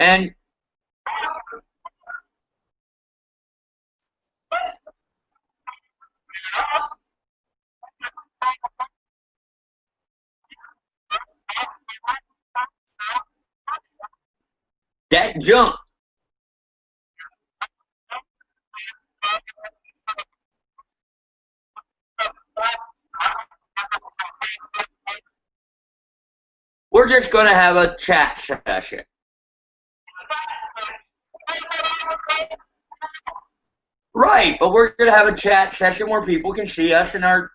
And that junk, we're just going to have a chat session. Right, but we're going to have a chat session where people can see us in our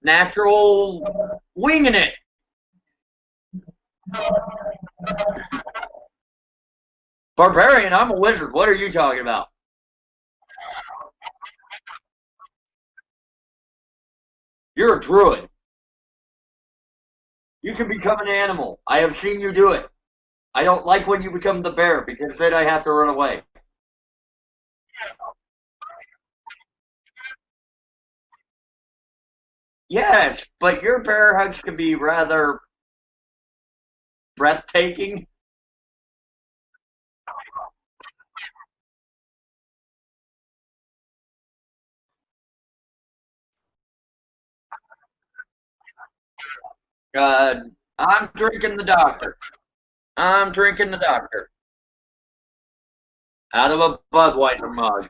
natural winging it. Barbarian, I'm a wizard. What are you talking about? You're a druid. You can become an animal. I have seen you do it. I don't like when you become the bear because then I have to run away. Yes, but your bear hugs can be rather breathtaking. Uh, I'm drinking the doctor. I'm drinking the doctor out of a Budweiser mug.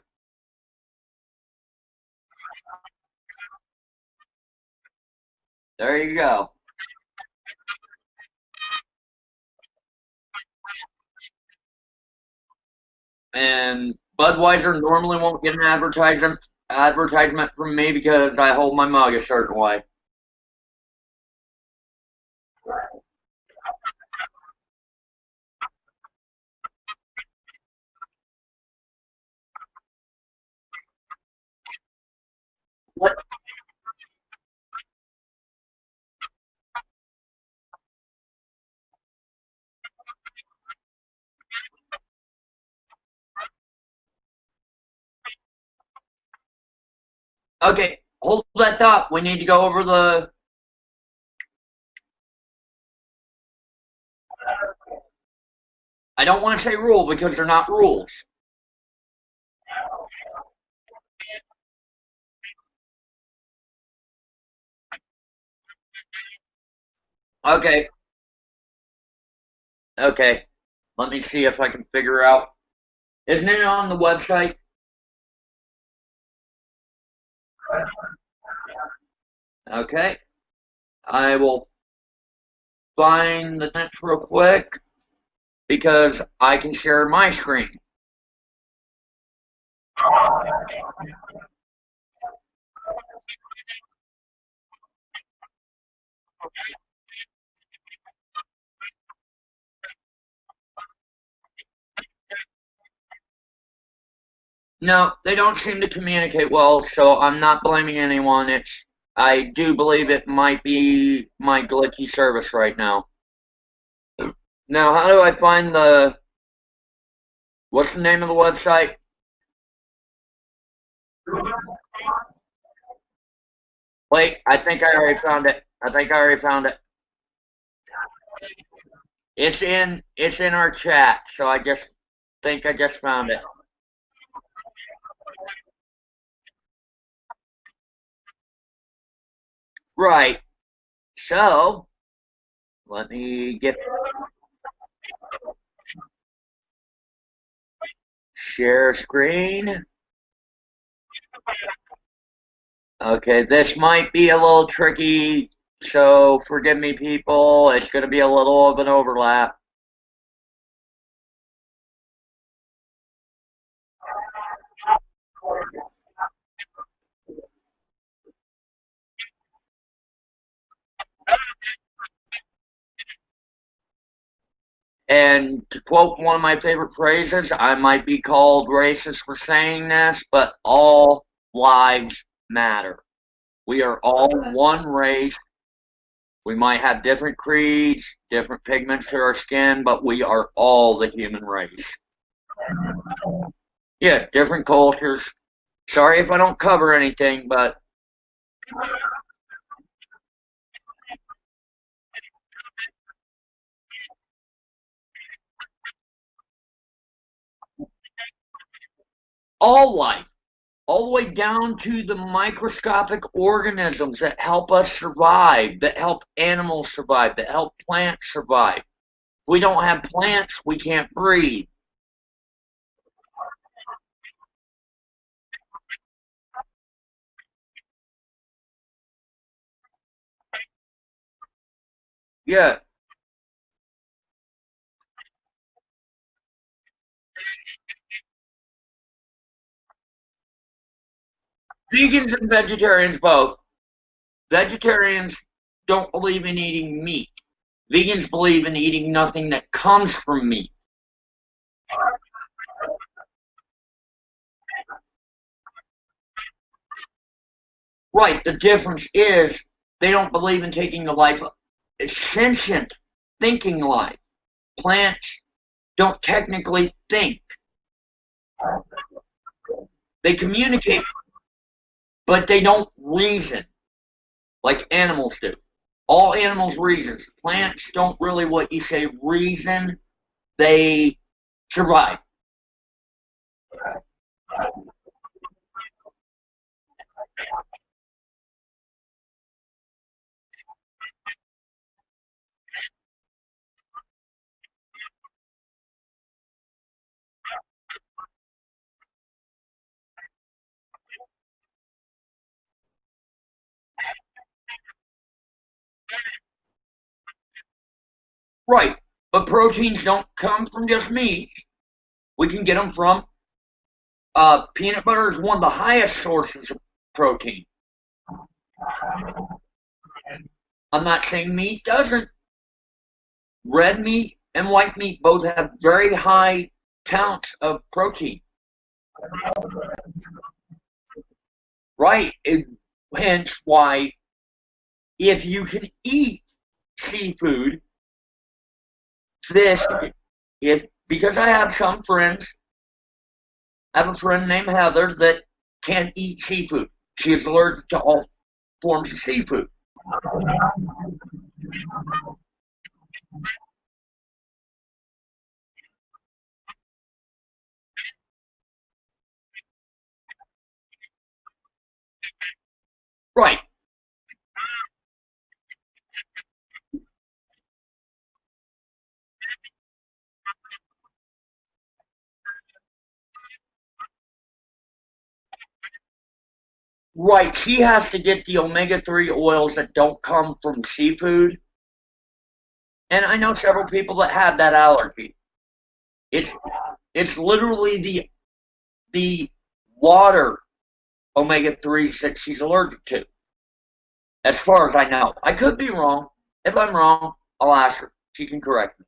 There you go. And Budweiser normally won't get an advertisement from me because I hold my mug a certain way. What? Okay, hold that thought. We need to go over the. I don't want to say rule because they're not rules. Okay, okay. Let me see if I can figure out. Isn't it on the website? Okay. I will find the next real quick because I can share my screen. No, they don't seem to communicate well, so I'm not blaming anyone. I do believe it might be my glitchy service right now. Now, how do I find what's the name of the website? Wait, I think I already found it. I think I already found it. It's in our chat, so I just think I just found it. Right. So, let me get share screen. Okay, this might be a little tricky, so forgive me, people. It's going to be a little of an overlap. And to quote one of my favorite phrases, I might be called racist for saying this, but all lives matter. We are all one race. We might have different creeds, different pigments to our skin, but we are all the human race. Yeah, different cultures. Sorry if I don't cover anything, but all life, all the way down to the microscopic organisms that help us survive, that help animals survive, that help plants survive. If we don't have plants, we can't breathe. Yeah, vegans and vegetarians both. Vegetarians don't believe in eating meat. Vegans believe in eating nothing that comes from meat. Right, the difference is they don't believe in taking the life of a sentient, thinking life. Plants don't technically think. They communicate, but they don't reason like animals do. All animals reason. Plants don't really, what you say, reason. They survive. Right. But proteins don't come from just meat. We can get them from peanut butter is one of the highest sources of protein. I'm not saying meat doesn't. Red meat and white meat both have very high counts of protein. Right. Hence why if you can eat seafood, this if because I have some friends, I have a friend named Heather that can't eat seafood. She is allergic to all forms of seafood. Right. Right. She has to get the omega-3 oils that don't come from seafood. And I know several people that have that allergy. It's it's literally the water omega-3s that she's allergic to, as far as I know. I could be wrong. If I'm wrong, I'll ask her. She can correct me.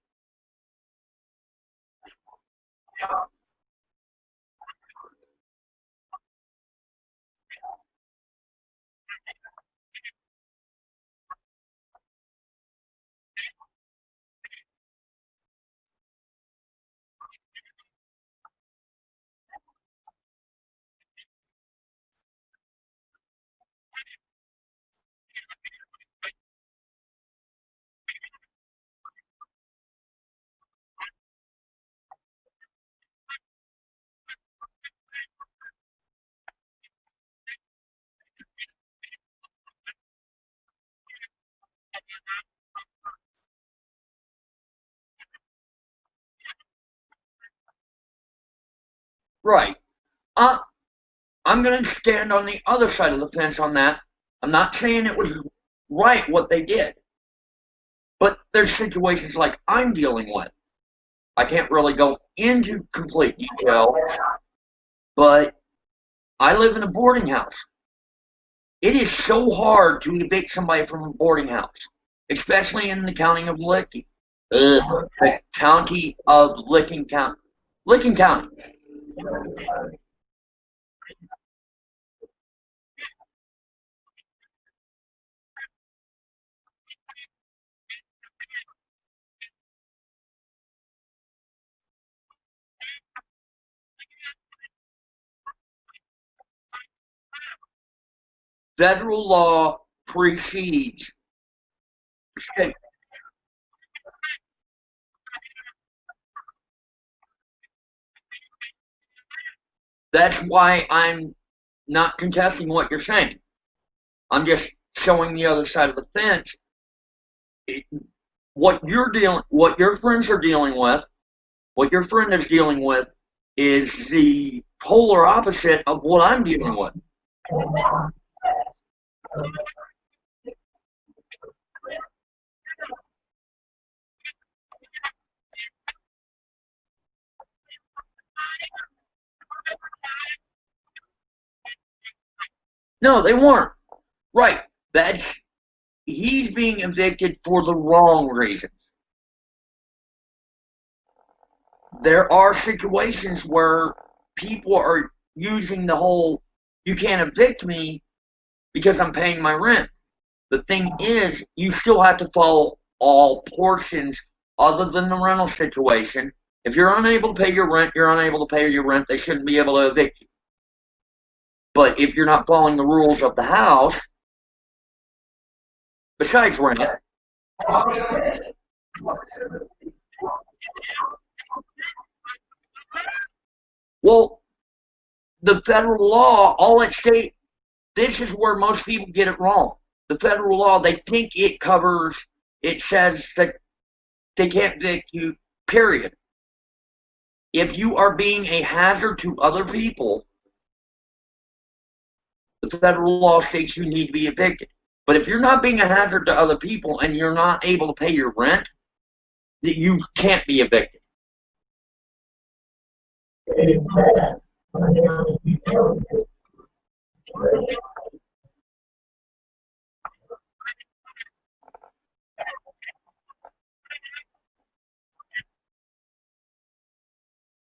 Right. Uh, I'm going to stand on the other side of the fence on that. I'm not saying it was right what they did, but there's situations like I'm dealing with. I can't really go into complete detail, but I live in a boarding house. It is so hard to evict somebody from a boarding house, especially in the county of Licking. The county of Licking County. Licking County. Federal law precedes state. That's why I'm not contesting what you're saying. I'm just showing the other side of the fence. What your friends are dealing with, what your friend is dealing with, is the polar opposite of what I'm dealing with. No, they weren't. Right. He's being evicted for the wrong reasons. There are situations where people are using the whole, you can't evict me because I'm paying my rent. The thing is, you still have to follow all portions other than the rental situation. If you're unable to pay your rent, you're unable to pay your rent. They shouldn't be able to evict you. But if you're not following the rules of the house, besides rent, well, the federal law, all it states, this is where most people get it wrong. The federal law, they think it covers, it says that they can't evict you, period. If you are being a hazard to other people, the federal law states you need to be evicted. But if you're not being a hazard to other people and you're not able to pay your rent, you can't be evicted.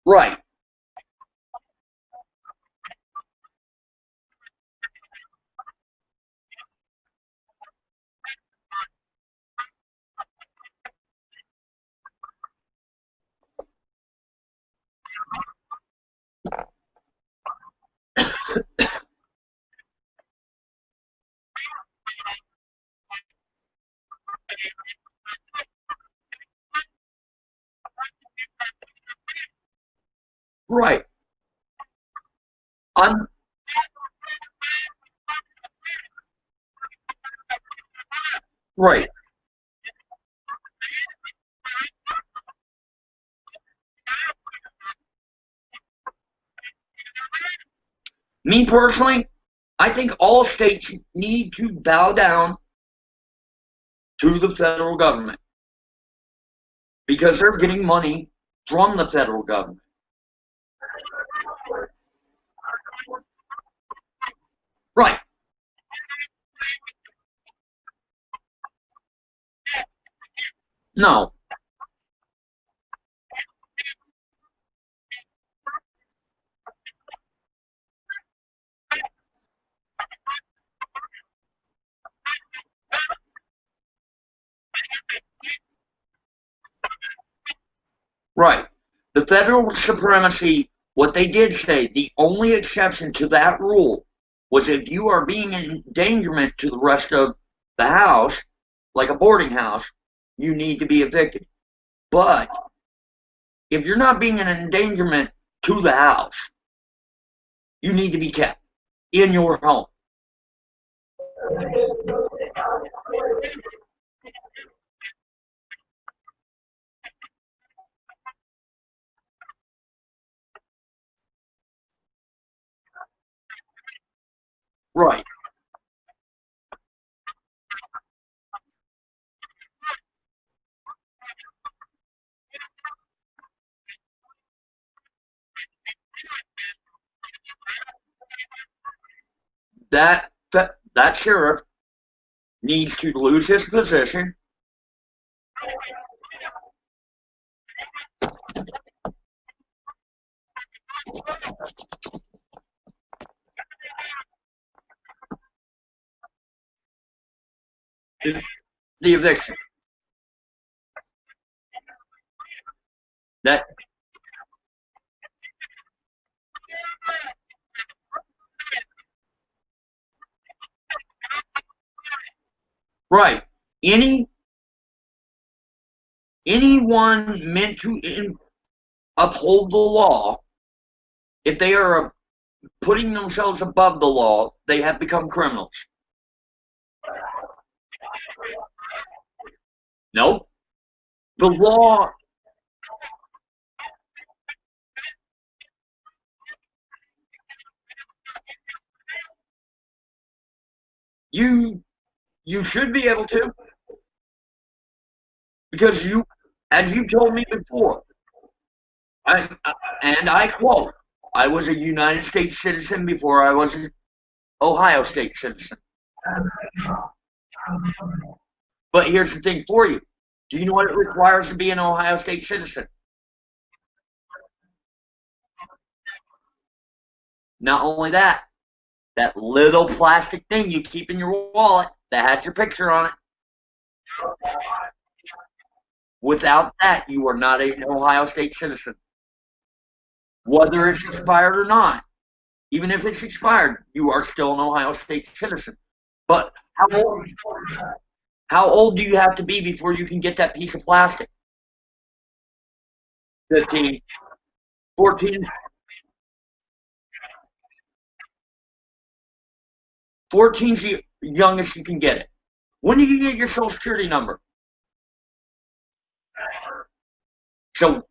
Right. Right. I'm right. Me personally, I think all states need to bow down to the federal government because they're getting money from the federal government. Right. No. Right. The federal supremacy, what they did say, the only exception to that rule was if you are being an endangerment to the rest of the house, like a boarding house, you need to be evicted. But if you're not being an endangerment to the house, you need to be kept in your home. Right. That sheriff needs to lose his position. The eviction. That right. Any anyone meant to uphold the law, if they are putting themselves above the law, they have become criminals. Nope. The law, you you should be able to, because you, as you told me before, I, and I quote, I was a United States citizen before I was an Ohio State citizen. But here's the thing for you. Do you know what it requires to be an Ohio State citizen? Not only that, that little plastic thing you keep in your wallet that has your picture on it. Without that, you are not an Ohio State citizen. Whether it's expired or not, even if it's expired, you are still an Ohio State citizen. But how old do you have to be before you can get that piece of plastic? 15, 14, 14's the youngest you can get it. When do you get your social security number? So,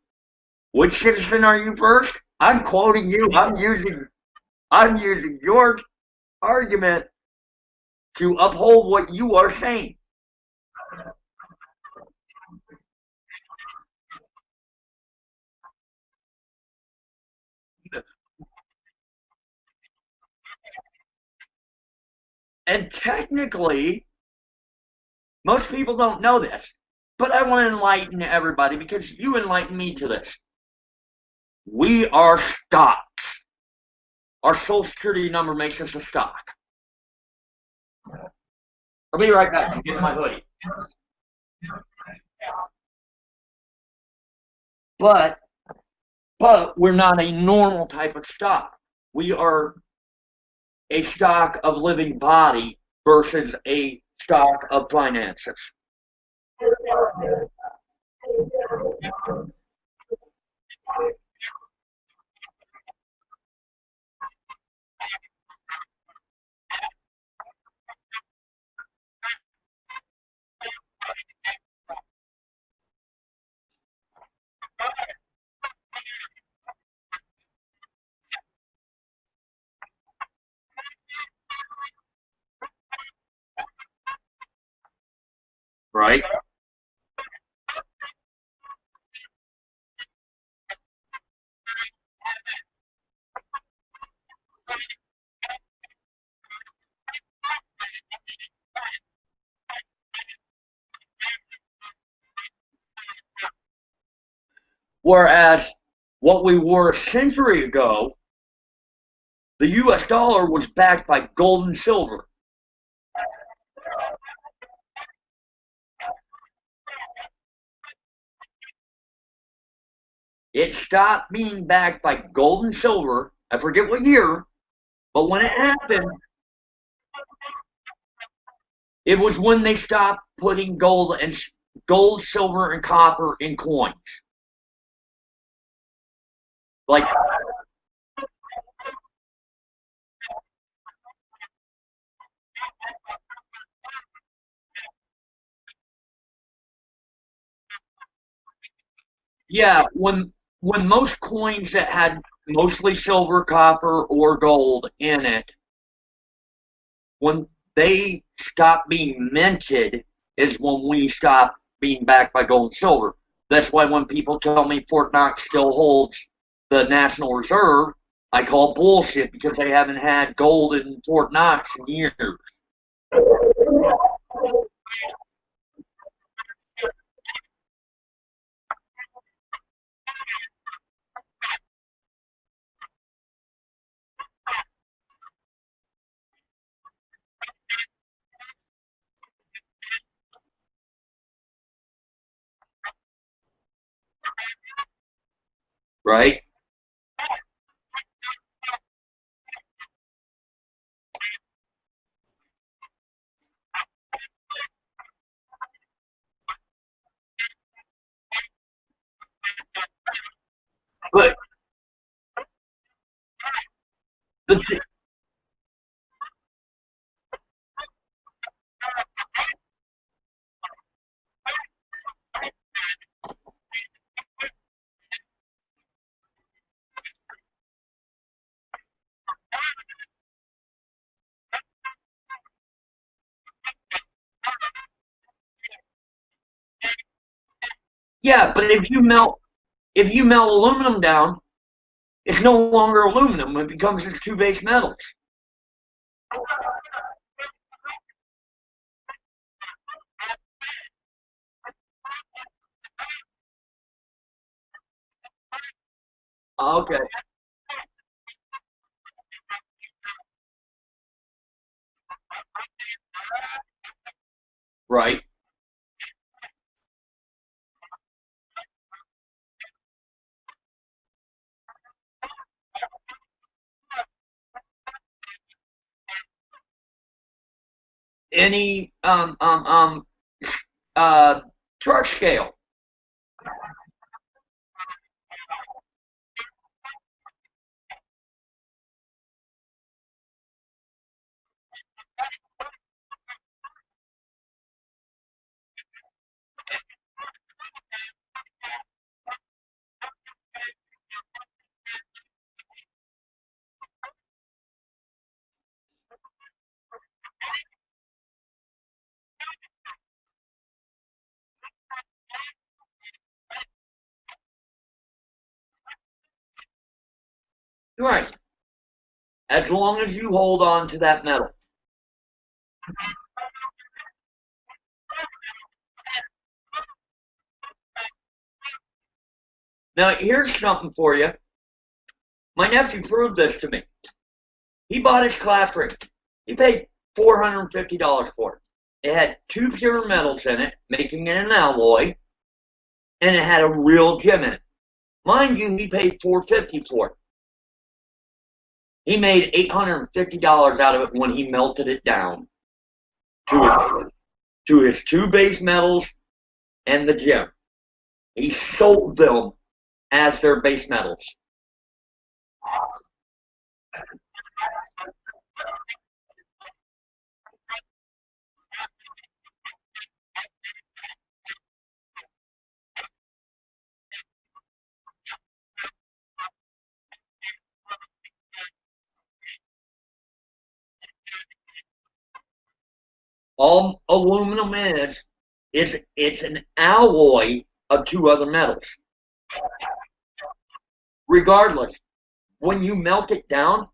which citizen are you first? I'm quoting you. I'm using your argument to uphold what you are saying. And technically, most people don't know this, but I want to enlighten everybody because you enlightened me to this. We are stocks. Our social security number makes us a stock. I'll be right back. I'm getting my hoodie. But we're not a normal type of stock. We are a stock of living body versus a stock of finances. Right? Whereas what we were a century ago, the US dollar was backed by gold and silver. It stopped being backed by gold and silver. I forget what year, but when it happened, it was when they stopped putting gold, silver, and copper in coins. Like, yeah, when most coins that had mostly silver, copper, or gold in it, when they stopped being minted, is when we stopped being backed by gold and silver. That's why when people tell me Fort Knox still holds the National Reserve, I call bullshit because they haven't had gold in Fort Knox in years. Right? But Yeah, but if you melt aluminum down, it's no longer aluminum. It becomes just two base metals. Okay. Right. Any uh truck scale. Right. As long as you hold on to that metal. Now here's something for you. My nephew proved this to me. He bought his class ring. He paid $450 for it. It had two pure metals in it, making it an alloy, and it had a real gem in it. Mind you, he paid $450 for it. He made $850 out of it when he melted it down to his two base metals and the gem. He sold them as their base metals. All aluminum is it's an alloy of two other metals. Regardless, when you melt it down,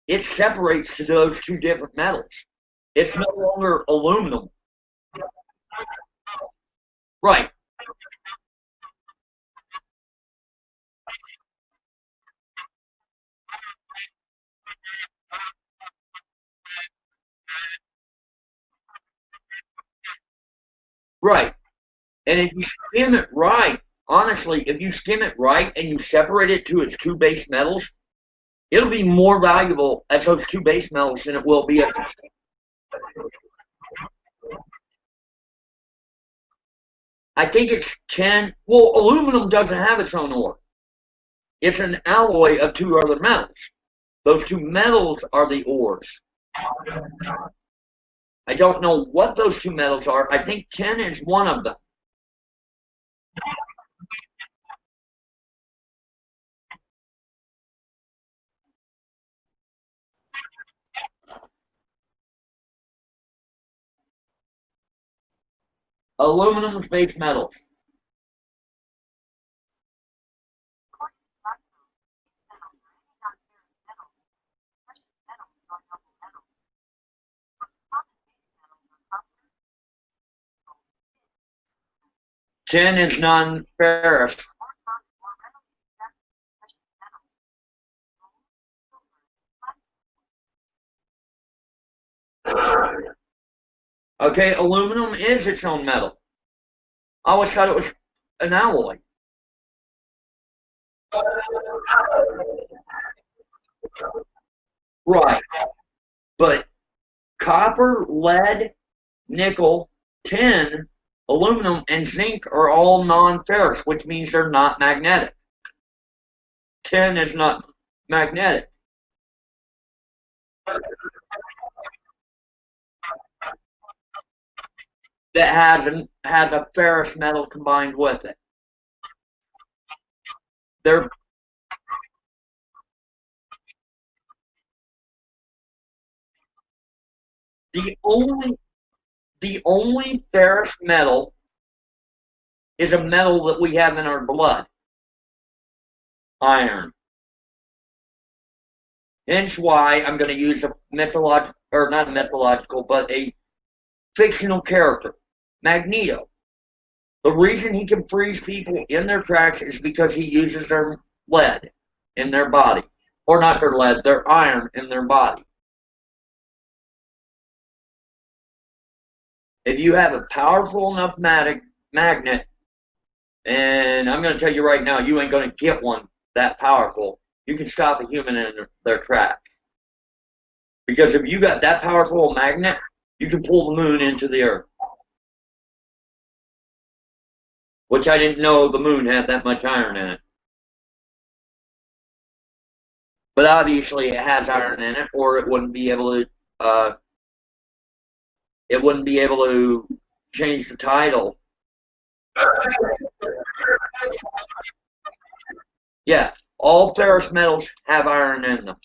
it separates to those two different metals. It's no longer aluminum. Right, right. And if you skim it right, honestly, if you skim it right and you separate it to its two base metals, it'll be more valuable as those two base metals than it will be as I think it's 10. Well, aluminum doesn't have its own ore. It's an alloy of two other metals. Those two metals are the ores. I don't know what those two metals are. I think tin is one of them. Aluminum is base metals. Tin is non-ferrous. Okay, aluminum is its own metal. I always thought it was an alloy. Right. But copper, lead, nickel, tin, aluminum, and zinc are all non-ferrous, which means they're not magnetic. Tin is not magnetic. that has a ferrous metal combined with it. They're the only the only ferrous metal is a metal that we have in our blood, iron. Hence why I'm going to use a mythological, or not mythological, but a fictional character, Magneto. The reason he can freeze people in their tracks is because he uses their lead in their body. Or not their lead, their iron in their body. If you have a powerful enough magnet, and I'm going to tell you right now, you ain't going to get one that powerful, you can stop a human in their tracks. Because if you got that powerful a magnet, you can pull the moon into the earth. Which I didn't know the moon had that much iron in it. But obviously it has iron in it, or it wouldn't be able to change the title. Yeah, all ferrous metals have iron in them.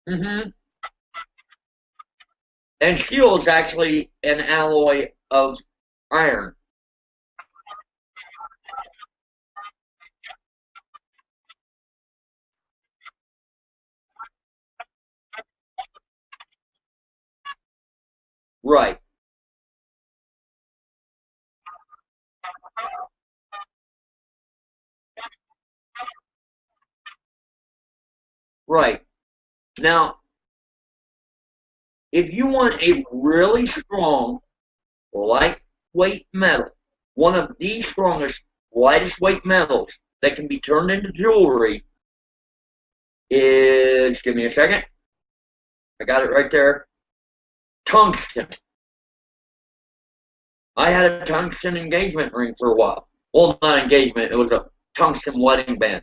Mm-hmm. And steel is actually an alloy of iron. Right. Right. Now, if you want a really strong, lightweight metal, one of the strongest, lightest weight metals that can be turned into jewelry is, give me a second, I got it right there, tungsten. I had a tungsten engagement ring for a while. Well, not engagement, it was a tungsten wedding band.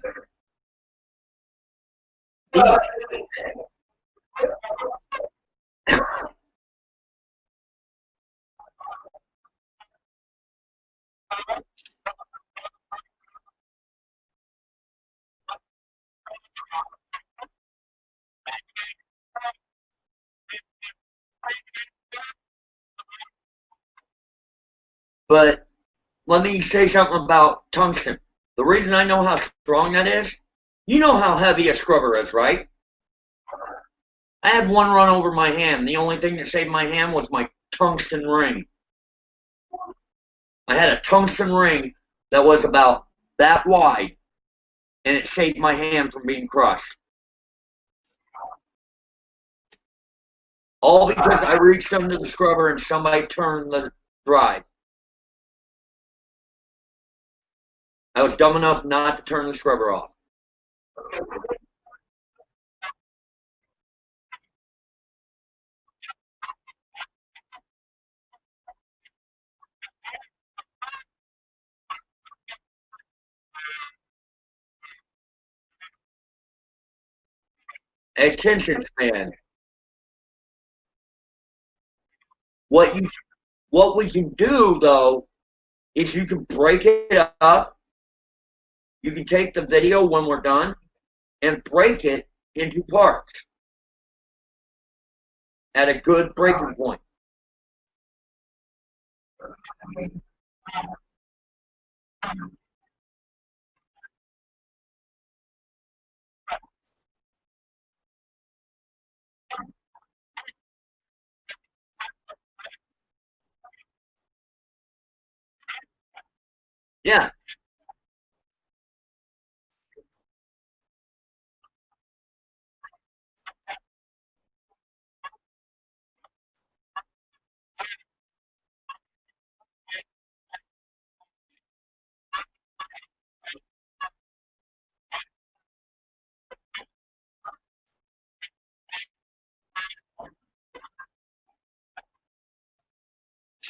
But let me say something about tungsten. The reason I know how strong that is, you know how heavy a scrubber is, right? I had one run over my hand. The only thing that saved my hand was my tungsten ring. I had a tungsten ring that was about that wide, and it saved my hand from being crushed. All because I reached under the scrubber and somebody turned the drive. I was dumb enough not to turn the scrubber off. Attention span. What you what we can do though is you can break it up. You can take the video when we're done and break it into parts at a good breaking point. Yeah,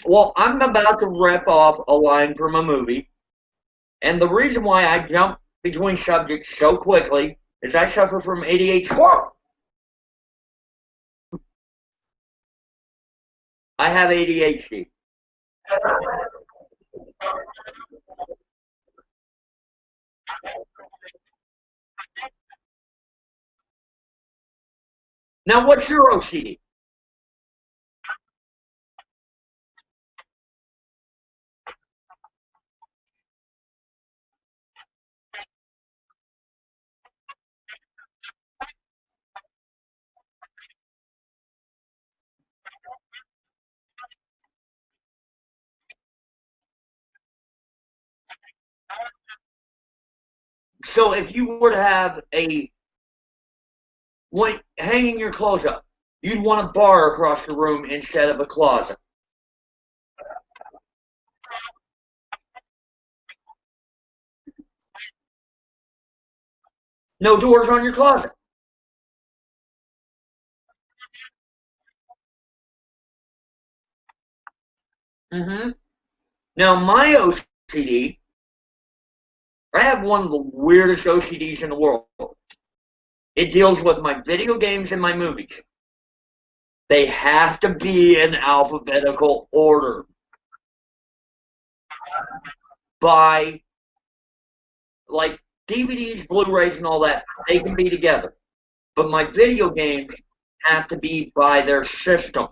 well, I'm about to rip off a line from a movie, and the reason why I jumped between subjects so quickly is I suffer from ADHD. Whoa! I have ADHD. Now, what's your OCD? So, if you were to have a hanging your clothes up, you'd want a bar across the room instead of a closet. No doors on your closet. Mm-hmm. Now, my OCD, I have one of the weirdest OCDs in the world. It deals with my video games and my movies. They have to be in alphabetical order by, like, DVDs, Blu-rays, and all that. They can be together. But my video games have to be by their system.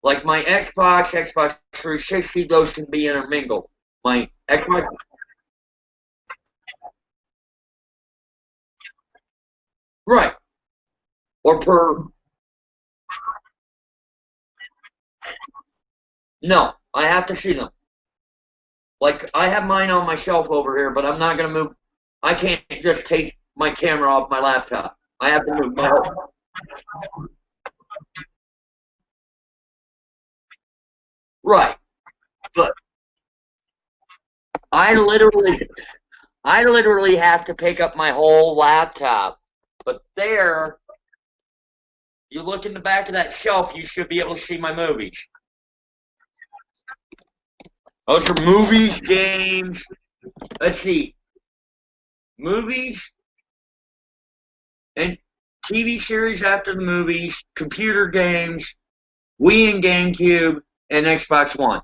Like my Xbox, Xbox 360, those can be intermingled. My Xbox, right, or per, no, I have to see them. Like, I have mine on my shelf over here, but I'm not going to move. I can't just take my camera off my laptop. I have to move my whole, right. But I literally, I literally have to pick up my whole laptop. But there, you look in the back of that shelf, you should be able to see my movies. Those are movies, games. Let's see, movies and TV series after the movies, computer games, Wii and GameCube, and Xbox One.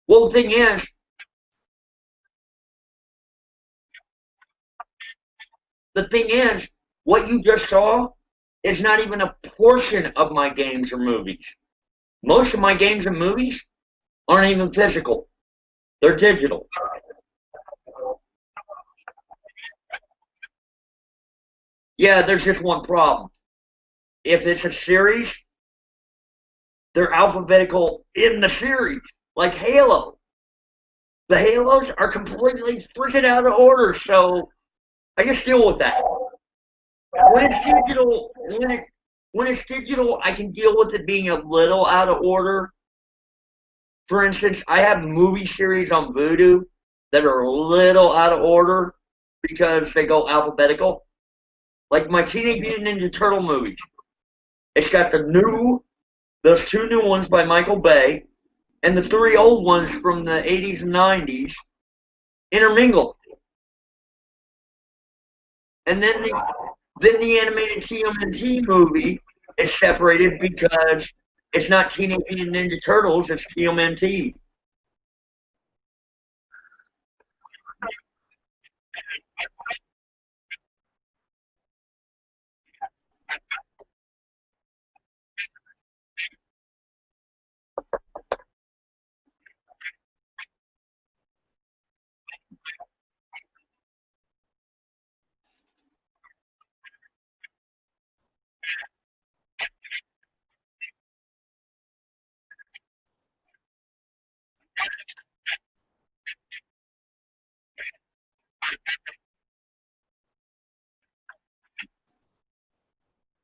Well, the thing is, what you just saw is not even a portion of my games or movies. Most of my games and movies aren't even physical; they're digital. Yeah, there's just one problem. If it's a series, they're alphabetical in the series, like Halo. The Halos are completely freaking out of order, so I just deal with that. When it's digital, when it's digital, I can deal with it being a little out of order. For instance, I have movie series on Vudu that are a little out of order because they go alphabetical. Like my Teenage Mutant Ninja Turtle movies. It's got those two new ones by Michael Bay, and the three old ones from the 80s and 90s intermingled. And then the animated TMNT movie is separated because it's not Teenage Mutant Ninja Turtles, it's TMNT.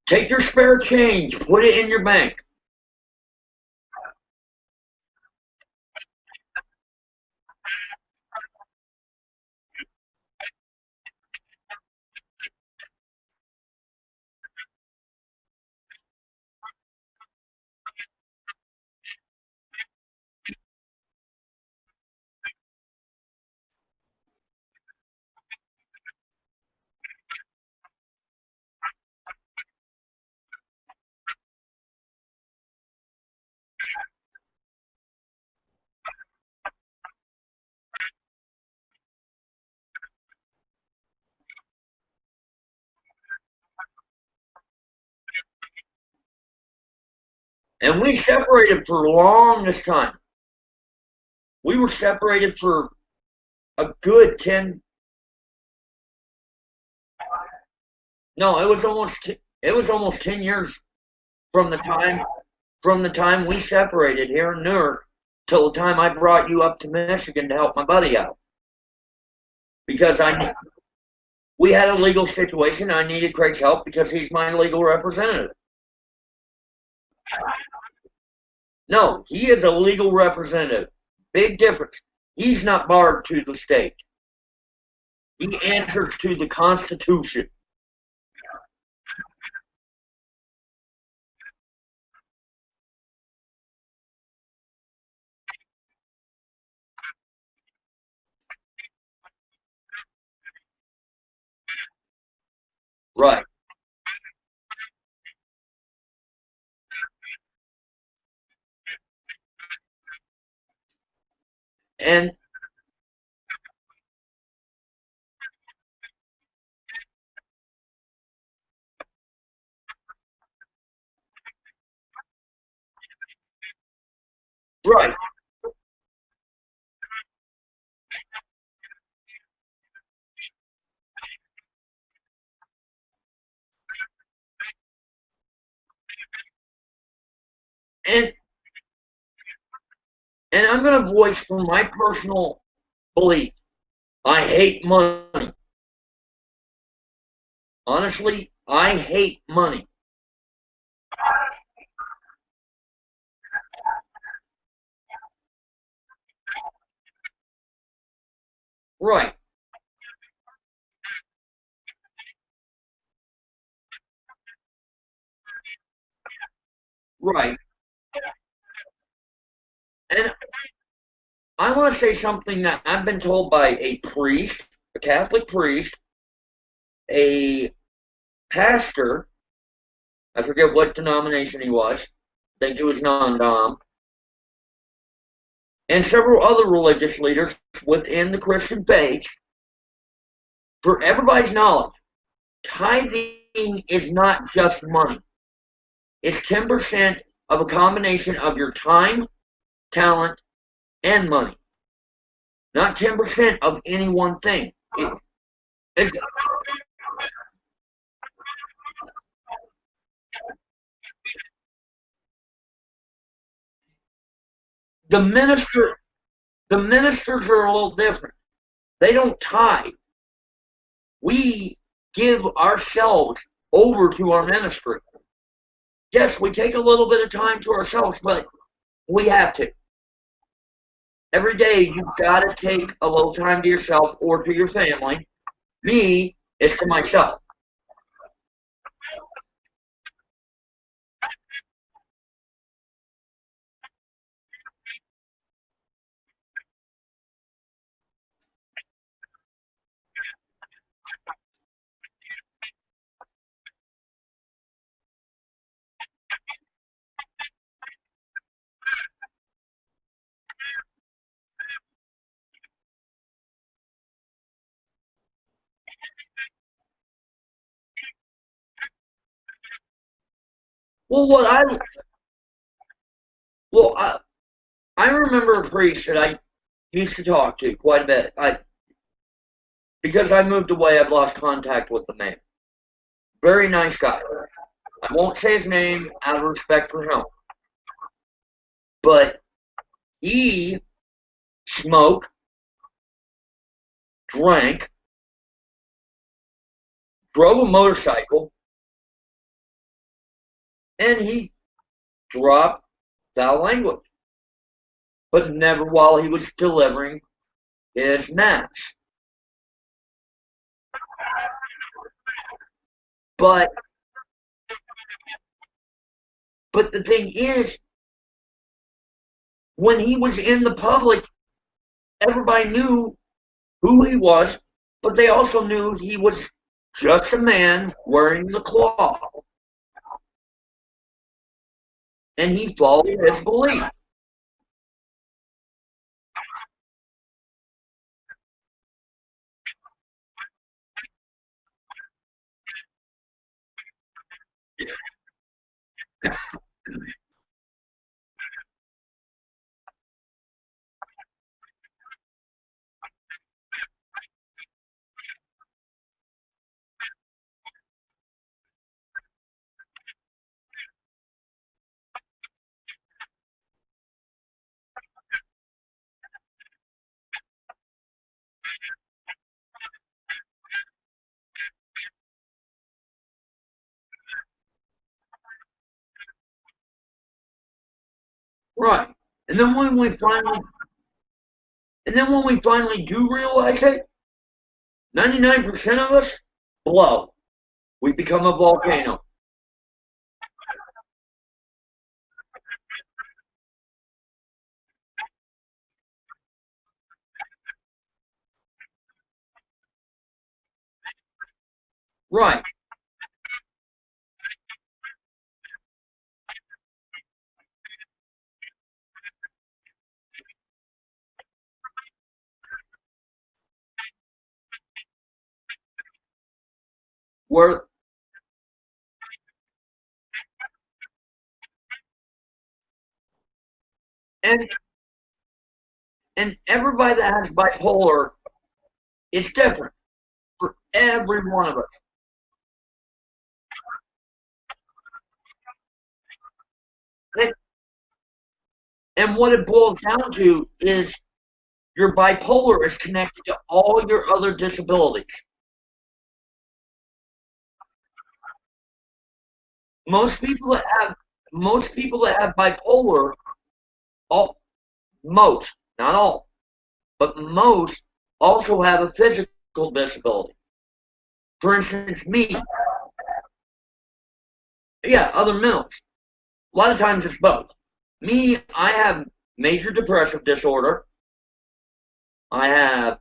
Take your spare change, put it in your bank. And we separated for the longest time. We were separated for a good 10. No, it was almost 10 years from the time we separated here in Newark till the time I brought you up to Michigan to help my buddy out. Because we had a legal situation. I needed Craig's help because he's my legal representative. No, he is a legal representative. Big difference. He's not barred to the state. He answers to the Constitution. Right. And right. And I'm going to voice from my personal belief. I hate money. Honestly, I hate money. Right. Right. And I want to say something that I've been told by a priest, a Catholic priest, a pastor. I forget what denomination he was. I think it was non-dom, and several other religious leaders within the Christian faith. For everybody's knowledge, tithing is not just money. It's 10% of a combination of your time, talent, and money. Not 10% of any one thing. It's, the minister, the ministers are a little different. They don't tithe. We give ourselves over to our ministry. Yes, we take a little bit of time to ourselves, but we have to. Every day you've got to take a little time to yourself or to your family. Me is to myself. Well, well, I remember a priest that I used to talk to quite a bit. Because I moved away, I've lost contact with the man. Very nice guy. I won't say his name out of respect for him, but he smoked, drank, drove a motorcycle, and he dropped foul language, but never while he was delivering his mass. But the thing is, when he was in the public, everybody knew who he was, but they also knew he was just a man wearing the cloth, and he followed his belief. Right. And then when we finally, and then when we finally do realize it, 99% of us blow. We become a volcano. Right. Where and and everybody that has bipolar is different for every one of us. And, and what it boils down to is your bipolar is connected to all your other disabilities. Most people that have most people that have bipolar, all most, not all, but most also have a physical disability. For instance, me, yeah, other mentals. A lot of times it's both. Me, I have major depressive disorder. I have,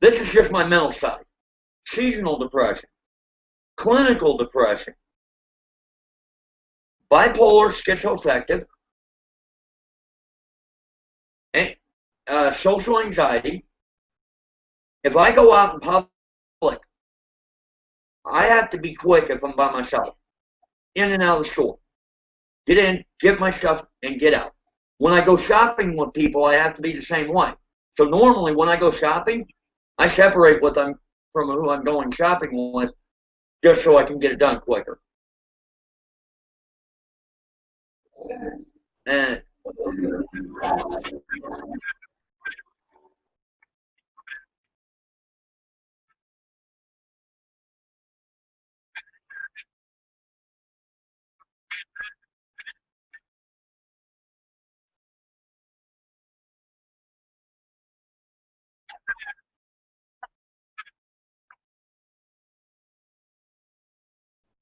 this is just my mental side. Seasonal depression, clinical depression, bipolar, schizoaffective, social anxiety. If I go out in public, I have to be quick if I'm by myself. In and out of the store. Get in, get my stuff, and get out. When I go shopping with people, I have to be the same way. So normally when I go shopping, I separate with them from who I'm going shopping with just so I can get it done quicker. And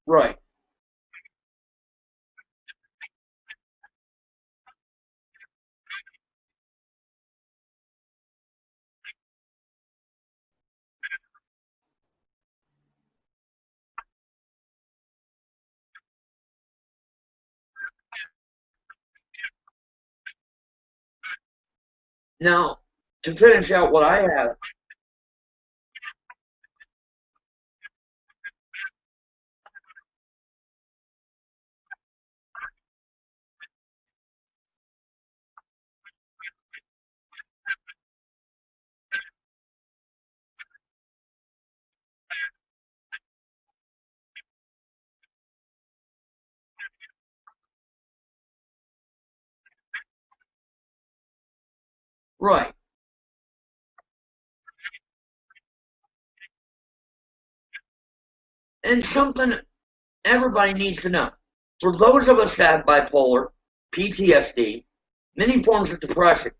right. Now, to finish out what I have, right. And something everybody needs to know. For those of us that have bipolar, PTSD, many forms of depression,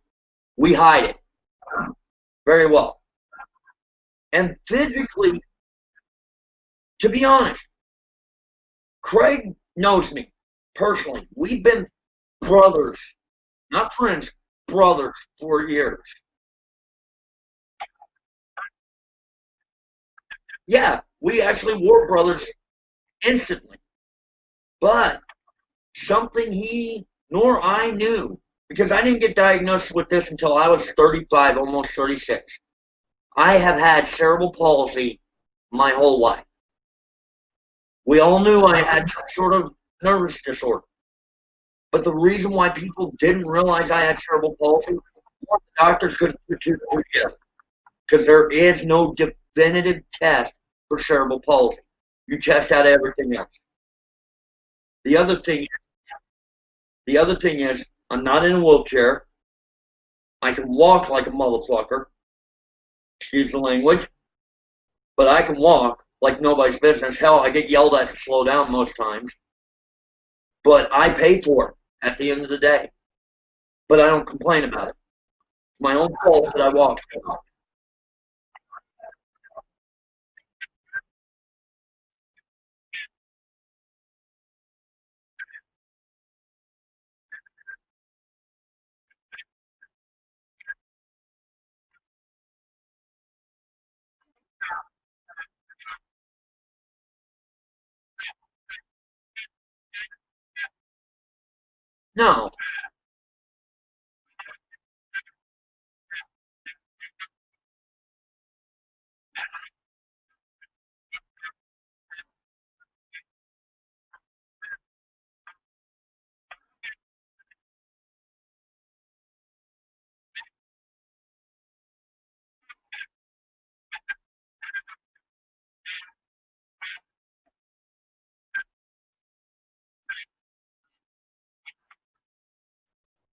we hide it very well. And physically, to be honest, Craig knows me personally. We've been brothers, not friends, brothers for years. Yeah, we actually were brothers instantly. But something he nor I knew, because I didn't get diagnosed with this until I was 35, almost 36. I have had cerebral palsy my whole life. We all knew I had some sort of nervous disorder. But the reason why people didn't realize I had cerebral palsy, the doctors couldn't put two and two together. Because there is no definitive test for cerebral palsy. You test out everything else. The other thing, the other thing is, I'm not in a wheelchair. I can walk like a motherfucker. Excuse the language, but I can walk like nobody's business. Hell, I get yelled at to slow down most times, but I pay for it at the end of the day. but I don't complain about it. It's my own fault that I walked. No.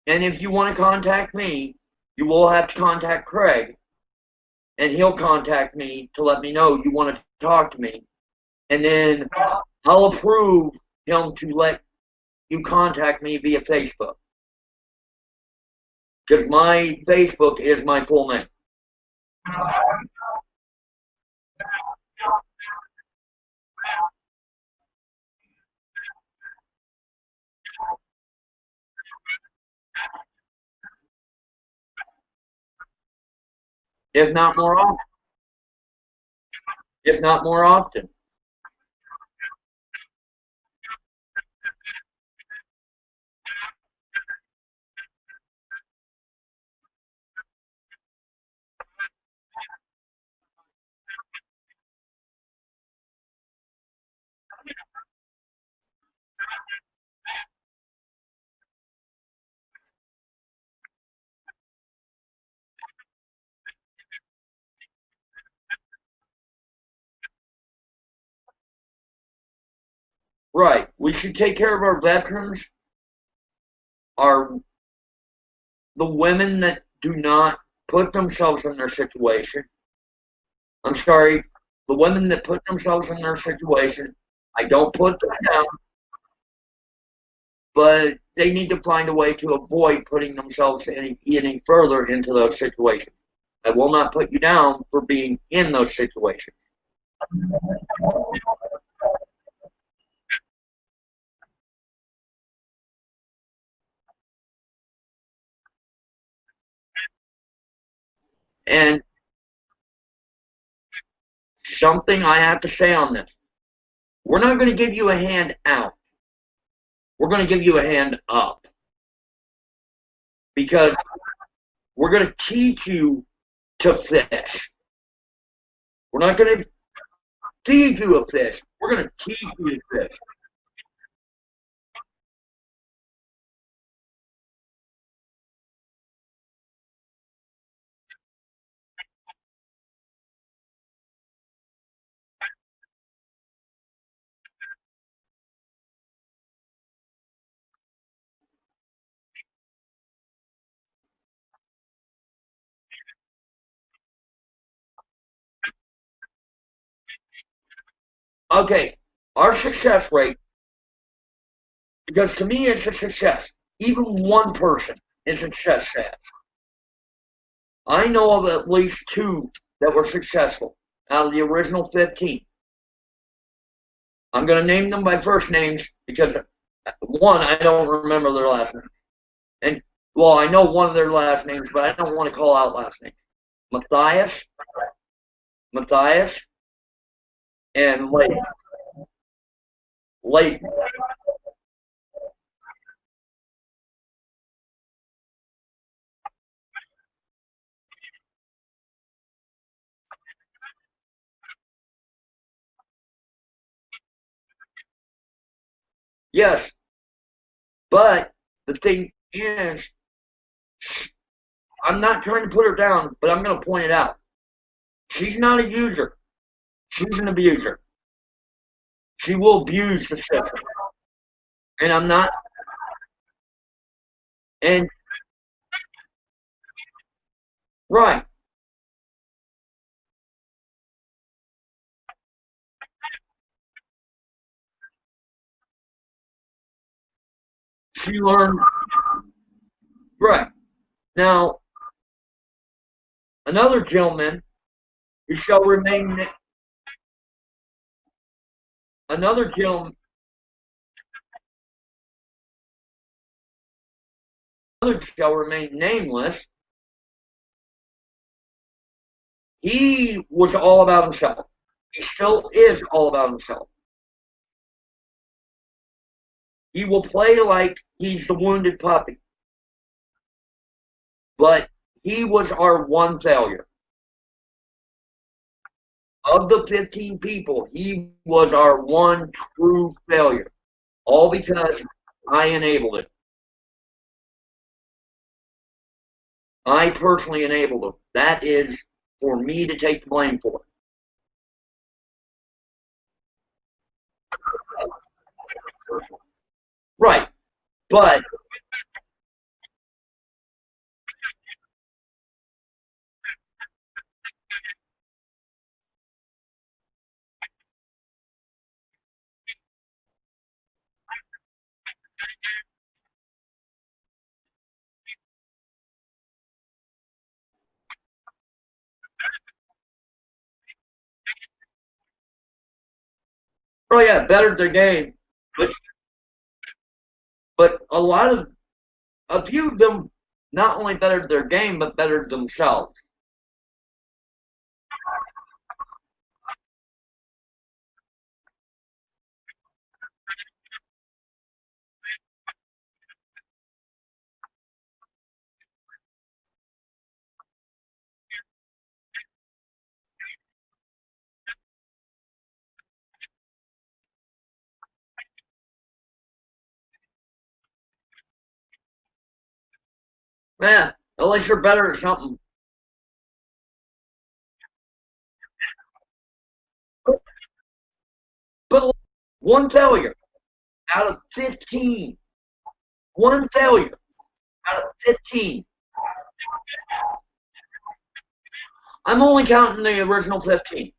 And if you want to contact me, you will have to contact Craig, and he'll contact me to let me know you want to talk to me. And then I'll approve him to let you contact me via Facebook. Because my Facebook is my full name. If not more often. If not more often. Right. We should take care of our veterans, our the women that do not put themselves in their situation. I'm sorry, the women that put themselves in their situation, I don't put them down, but they need to find a way to avoid putting themselves any further into those situations. I will not put you down for being in those situations. And something I have to say on this. We're not going to give you a hand out. We're going to give you a hand up. Because we're going to teach you to fish. We're not going to feed you a fish. We're going to teach you to fish. Okay, our success rate, because to me it's a success. Even one person is a success. I know of at least two that were successful out of the original 15. I'm going to name them by first names because one, I don't remember their last name. And, well, I know one of their last names, but I don't want to call out last names. Matthias, and Leighton. Yes, but the thing is, I'm not trying to put her down, but I'm going to point it out. She's not a user. She's an abuser. She will abuse the system. And I'm not, and right. She learned, Right. Now, another gentleman who shall remain, another gentleman, another shall remain nameless. He was all about himself. He still is all about himself. He will play like he's the wounded puppy. But he was our one failure. Of the 15 people, he was our one true failure. All because I enabled it. I personally enabled him. That is for me to take the blame for. Right. But, oh yeah, bettered their game. But, but a few of them not only bettered their game, but bettered themselves. Man, at least you're better at something. But one failure out of 15. One failure out of 15. I'm only counting the original 15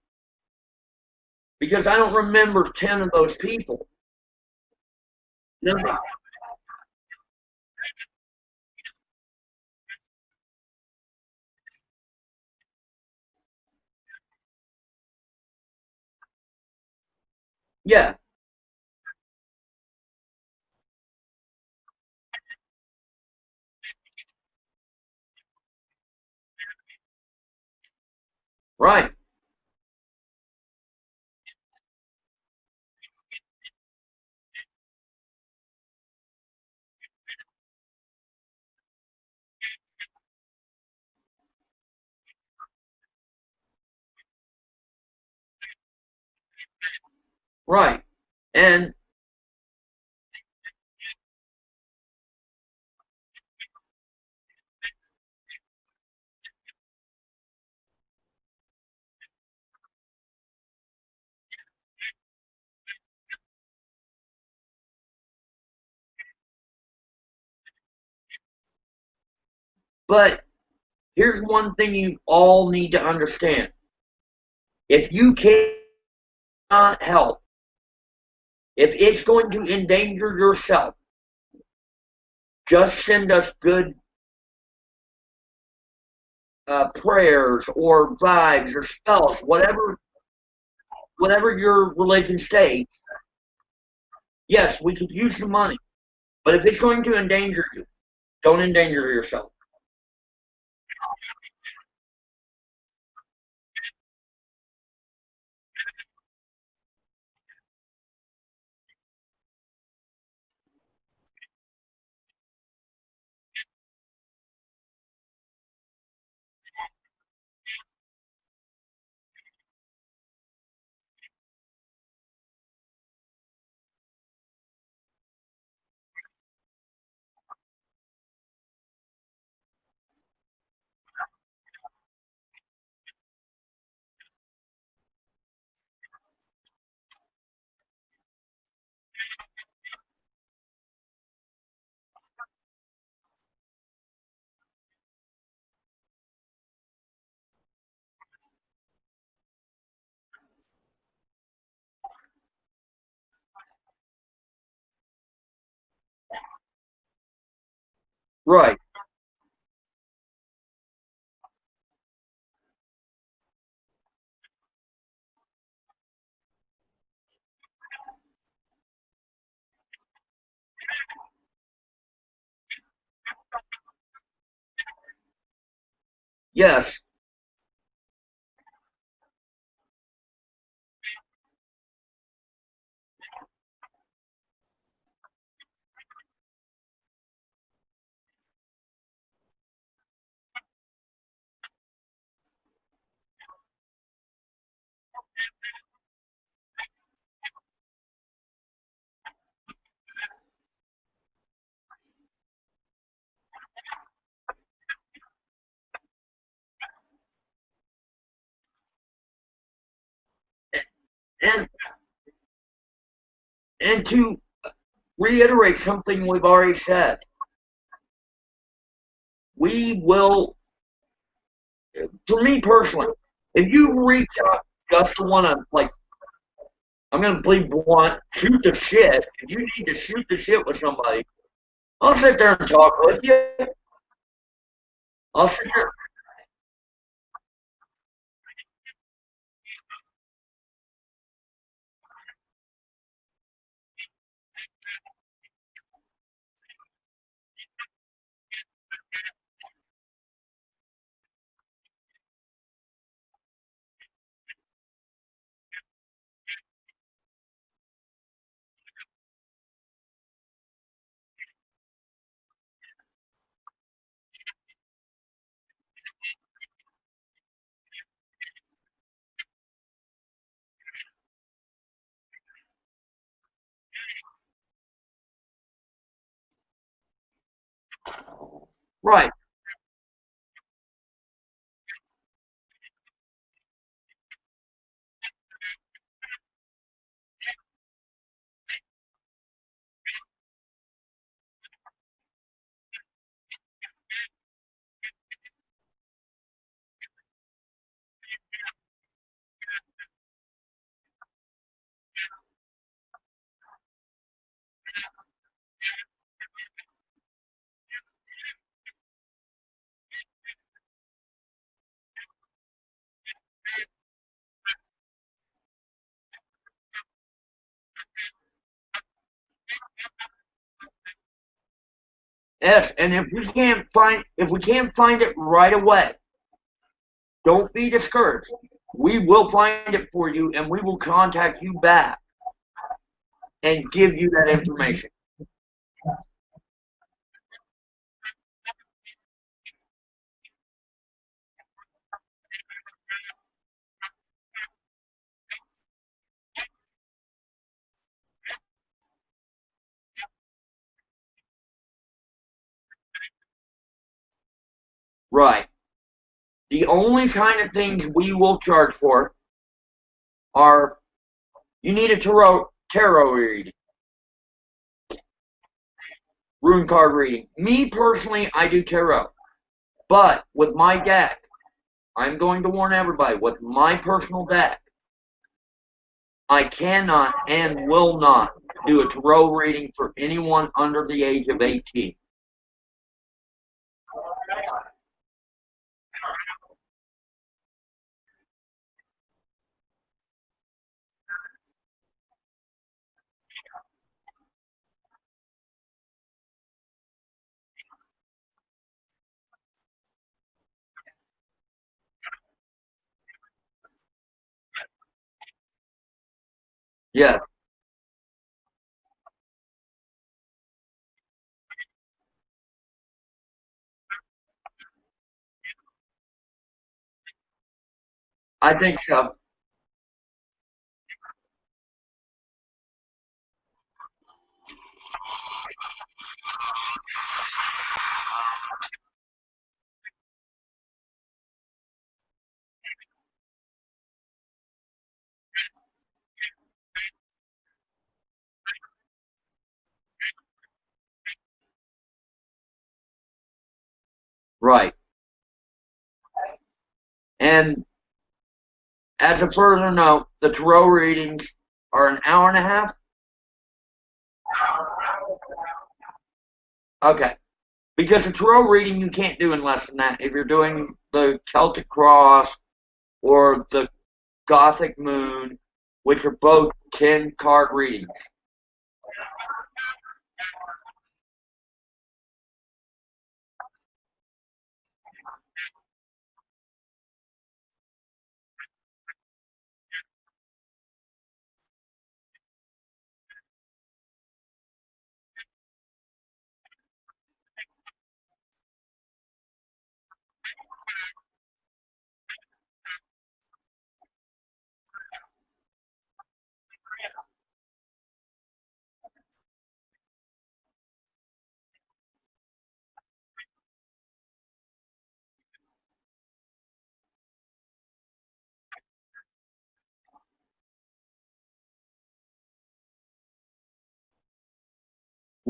because I don't remember 10 of those people. No. Yeah, right, right. And, but here's one thing you all need to understand. If you cannot help, if it's going to endanger yourself, just send us good prayers or vibes or spells, whatever your religion states. Yes, we could use the money, but if it's going to endanger you, don't endanger yourself. Right. Yes, and to reiterate something we've already said, we will. For me personally, if you reach out just to want to, like, I'm gonna plead blunt, shoot the shit. If you need to shoot the shit with somebody, I'll sit there and talk with you. I'll sit there. Right. Yes, and if we can't find it right away, don't be discouraged. We will find it for you, and we will contact you back and give you that information. Right. The only kind of things we will charge for are you need a tarot reading, rune card reading. Me personally, I do tarot, but with my deck, I'm going to warn everybody. With my personal deck, I cannot and will not do a tarot reading for anyone under the age of 18. Yes, I think so. Right. And as a further note, the tarot readings are an hour and a half. Okay. Because a tarot reading you can't do in less than that. If you're doing the Celtic Cross or the Gothic Moon, which are both 10 card readings.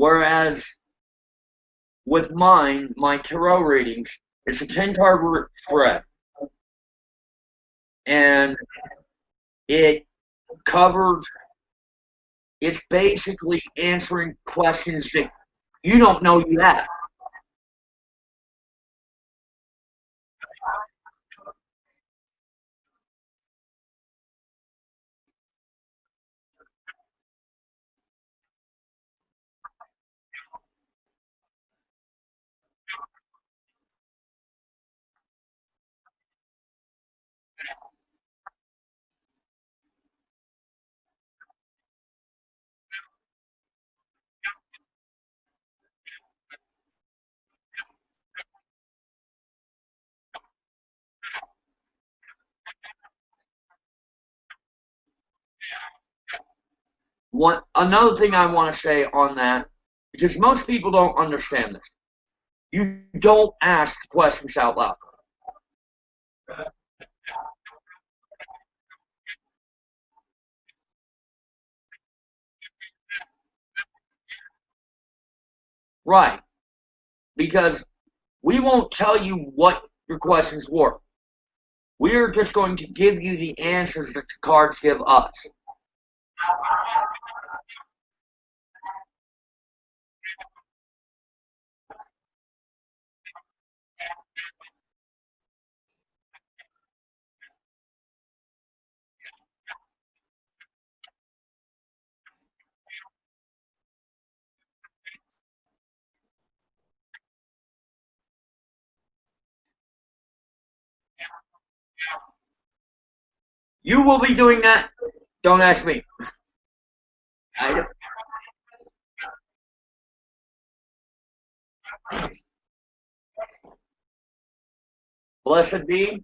Whereas with mine, my tarot readings, it's a 10 card spread. And it covers, it's basically answering questions that you don't know you have. Another thing I want to say on that, because most people don't understand this, you don't ask questions out loud. Right. Because we won't tell you what your questions were. We are just going to give you the answers that the cards give us. You will be doing that. Don't ask me. I, blessed be.